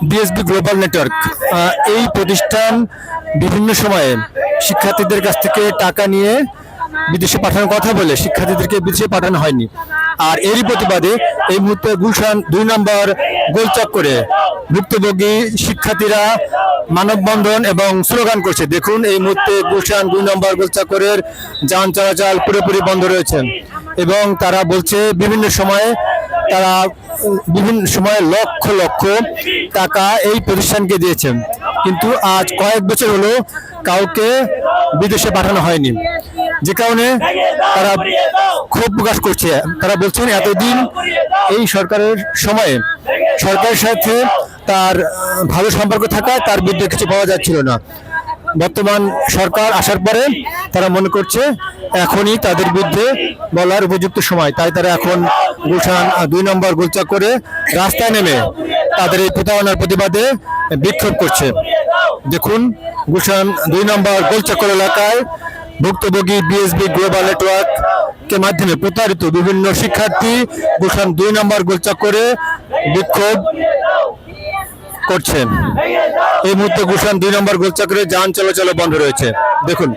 BSB global network এই প্রতিষ্ঠান বিভিন্ন সময়ে শিক্ষার্থীদের কাছ থেকে টাকা নিয়ে বিদেশে পাঠানোর কথা বলে শিক্ষার্থীদেরকে বিদেশে পাঠানো হয়নি। আর এরই প্রতিবাদে এই মুহূর্তে গুলশান 2 নম্বর গোলচক্করে ভুক্তভোগী শিক্ষার্থীরা মানববন্ধন এবং স্লোগান করছে। দেখুন, এই মুহূর্তে গুলশান 2 নম্বর গোলচক্করের যান চলাচল পুরোপুরি বন্ধ রয়েছে এবং তারা বলছে বিভিন্ন সময়ে লক্ষ লক্ষ টাকা এই প্রতিষ্ঠানকে দিয়েছেন, কিন্তু আজ কয়েক বছর হলো কাউকে বিদেশে পাঠানো হয়নি, যে কারণে তারা ক্ষোভ প্রকাশ করছে। তারা বলছেন এতদিন এই সরকারের সময়ে সরকারের সাথে তার ভালো সম্পর্ক থাকায় তার বিরুদ্ধে কিছু পাওয়া যাচ্ছিল না। বর্তমান সরকার আসার পরে তারা মনে করছে এখনই তাদের বিরুদ্ধে বলার উপযুক্ত সময়, তাই তারা এখন গুলশান 2 নম্বর গোলচক্করে রাস্তায় নেমে তাদের এই প্রতারণার প্রতিবাদে বিক্ষোভ করছে। দেখুন, গুলশান 2 নম্বর গোলচক্কর এলাকায় ভুক্তভোগী বিএসবি গ্লোবাল নেটওয়ার্ক के माध्यमे प्रतारित विभिन्न शिक्षार्थी गुलशान 2 নম্বর গোলচক্করে বিক্ষোভ করছেন। এই মুহূর্তে গুলশান 2 নম্বর গোলচক্করে যান চলাচল বন্ধ রয়েছে। দেখুন।